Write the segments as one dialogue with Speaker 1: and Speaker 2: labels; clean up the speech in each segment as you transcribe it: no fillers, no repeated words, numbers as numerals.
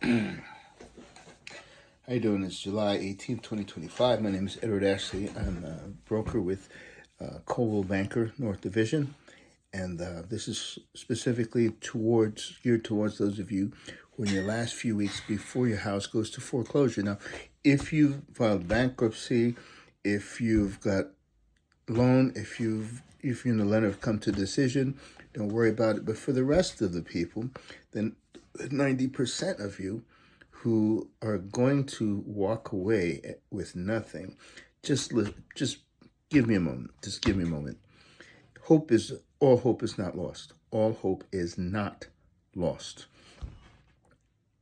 Speaker 1: How you doing? It's July 18th, 2025. My name is Edward Ashley. I'm a broker with Coldwell Banker North Division, and this is specifically geared towards those of you who are in your last few weeks before your house goes to foreclosure. Now, if you've filed bankruptcy, if you've got loan, if you and the lender have come to a decision, don't worry about it. But for the rest of the people, then 90% of you who are going to walk away with nothing, just give me a moment. Just give me a moment. All hope is not lost. All hope is not lost.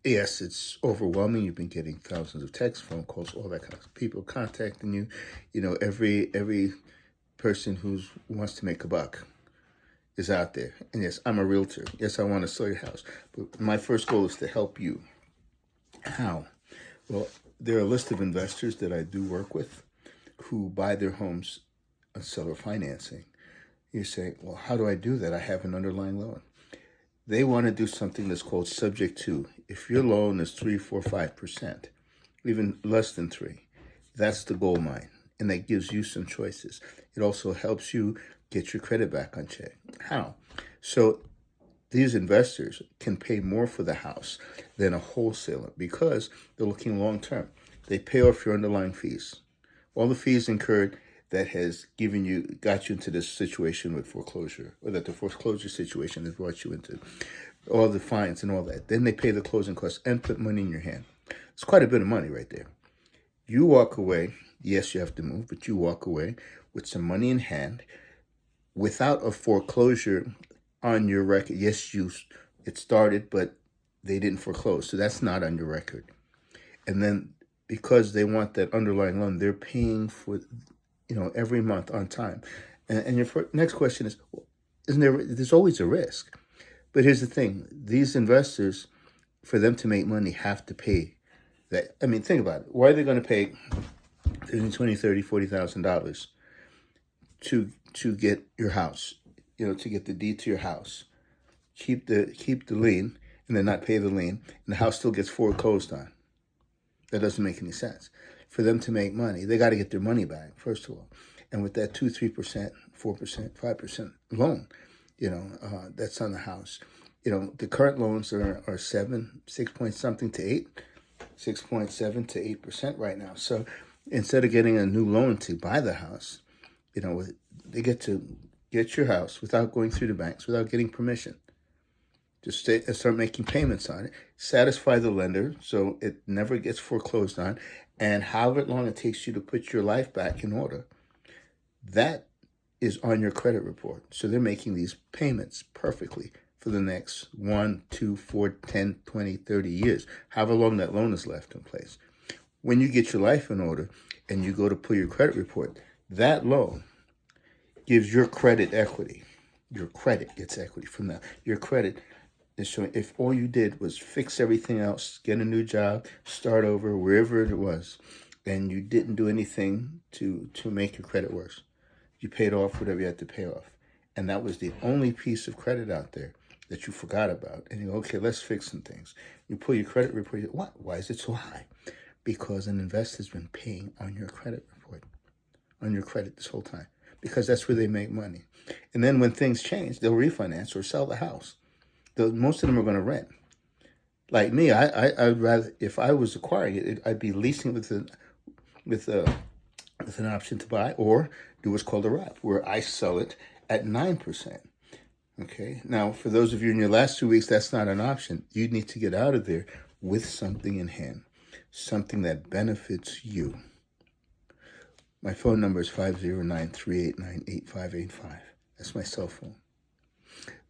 Speaker 1: Yes, it's overwhelming. You've been getting thousands of texts, phone calls, all that kind of people contacting you. You know, every person who wants to make a buck is out there. And yes, I'm a realtor. Yes, I want to sell your house. But my first goal is to help you. How? Well, there are a list of investors that I do work with who buy their homes on seller financing. You say, well, how do I do that? I have an underlying loan. They want to do something that's called subject to. If your loan is 3, 4, 5%, even less than 3, that's the gold mine. And that gives you some choices. It also helps you get your credit back on check. How? So these investors can pay more for the house than a wholesaler because they're looking long term. They pay off your underlying fees. All the fees incurred that has got you into this situation with foreclosure, or that the foreclosure situation has brought you into, all the fines and all that. Then they pay the closing costs and put money in your hand. It's quite a bit of money right there. You walk away, yes, you have to move, but you walk away with some money in hand without a foreclosure on your record. Yes, it started, but they didn't foreclose, so that's not on your record. And then because they want that underlying loan, they're paying for, every month on time. And your next question is, well, there's always a risk. But here's the thing. These investors, for them to make money, have to pay that. I mean, think about it. Why are they going to pay $15,000, $20,000, $30,000, $40,000 to get your house, to get the deed to your house, keep the lien, and then not pay the lien, and the house still gets foreclosed on? That doesn't make any sense. For them to make money, they got to get their money back, first of all. And with that 2%, 3%, 4%, 5% loan, that's on the house. The current loans are 6 point something to 8, 6.7 to 8% right now. So instead of getting a new loan to buy the house, they get to get your house without going through the banks, without getting permission. Just start making payments on it, satisfy the lender so it never gets foreclosed on, and however long it takes you to put your life back in order, that is on your credit report. So they're making these payments perfectly for the next 1, 2, 4, 10, 20, 30 years, however long that loan is left in place. When you get your life in order and you go to pull your credit report, that loan gives your credit equity. Your credit gets equity from that. Your credit is showing, if all you did was fix everything else, get a new job, start over, wherever it was, and you didn't do anything to make your credit worse. You paid off whatever you had to pay off. And that was the only piece of credit out there that you forgot about. And you go, okay, let's fix some things. You pull your credit report, you go, what? Why is it so high? Because an investor's been paying on your credit report, on your credit this whole time, because that's where they make money. And then when things change, they'll refinance or sell the house. Most of them are going to rent. Like me, I'd rather, if I was acquiring it, I'd be leasing it with an option to buy, or do what's called a wrap, where I sell it at 9%. Okay. Now, for those of you in your last 2 weeks, that's not an option. You need to get out of there with something in hand, something that benefits you. My phone number is 509-389-8585. That's my cell phone.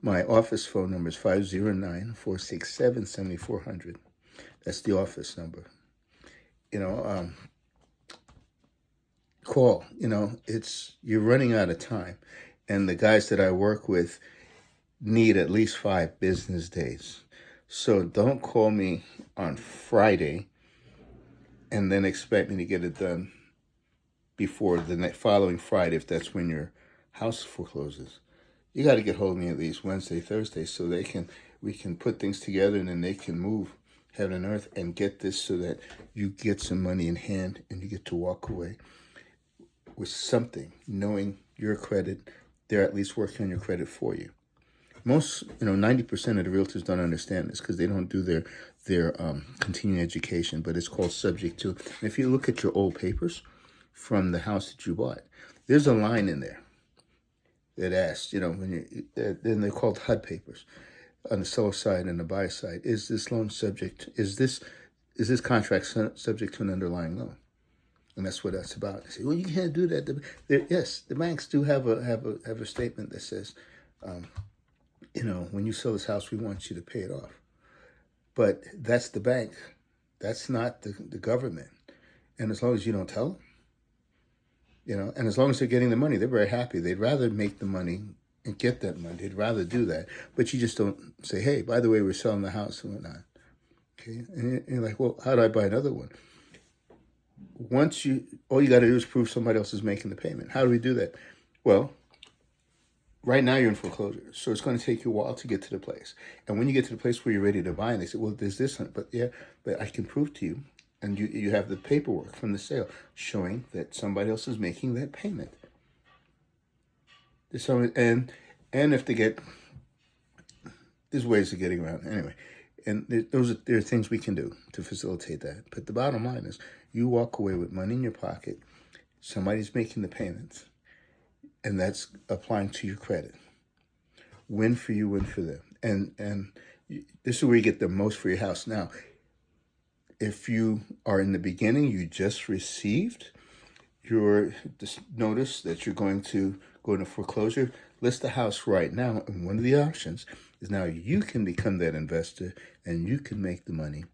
Speaker 1: My office phone number is 509-467-7400. That's the office number. Call. You're running out of time. And the guys that I work with need at least 5 business days. So don't call me on Friday and then expect me to get it done before the following Friday, if that's when your house forecloses. You got to get hold of me at least Wednesday, Thursday, so we can put things together, and then they can move heaven and earth, and get this so that you get some money in hand and you get to walk away with something, knowing your credit. They're at least working on your credit for you. Most, 90% of the realtors don't understand this because they don't do their continuing education, but it's called subject to. And if you look at your old papers from the house that you bought, there's a line in there that asks, then they're called HUD papers on the seller side and the buyer side. Is this loan subject? Is this contract subject to an underlying loan? And that's what that's about. They say, well, you can't do that. Yes, the banks do have a statement that says, when you sell this house, we want you to pay it off. But that's the bank. That's not the government. And as long as you don't tell them, and as long as they're getting the money, they're very happy. They'd rather make the money and get that money. They'd rather do that. But you just don't say, hey, by the way, we're selling the house and whatnot. Okay? And you're like, well, how do I buy another one? All you got to do is prove somebody else is making the payment. How do we do that? Well, right now you're in foreclosure, so it's going to take you a while to get to the place. And when you get to the place where you're ready to buy, and they say, well, there's this, but I can prove to you, and you have the paperwork from the sale showing that somebody else is making that payment. And if they there's ways of getting around anyway. And there are things we can do to facilitate that. But the bottom line is, you walk away with money in your pocket, somebody's making the payments, and that's applying to your credit. Win for you, win for them. And this is where you get the most for your house. Now, if you are in the beginning, you just received your notice that you're going to go into foreclosure, list the house right now. And one of the options is now you can become that investor and you can make the money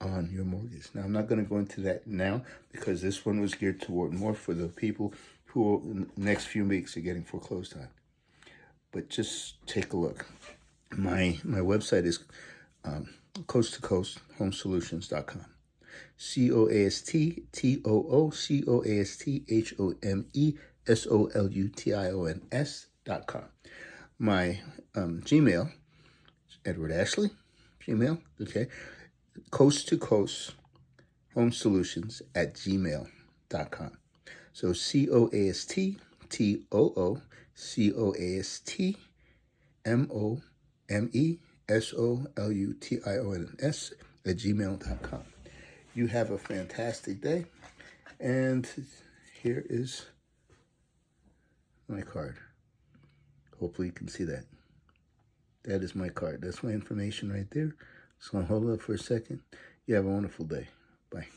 Speaker 1: on your mortgage. Now, I'm not going to go into that now because this one was geared toward more for the people who in the next few weeks are getting foreclosed on. But just take a look. My website is coasttocoasthomesolutions.com. coasttocoasthomesolutions.com. My Gmail, Edward Ashley, Gmail, okay, coasttocoasthomesolutions@gmail.com. So coasttocoasthomesolutions@gmail.com. You have a fantastic day. And here is my card. Hopefully you can see that. That is my card. That's my information right there. Just going to hold it up for a second. You have a wonderful day. Bye.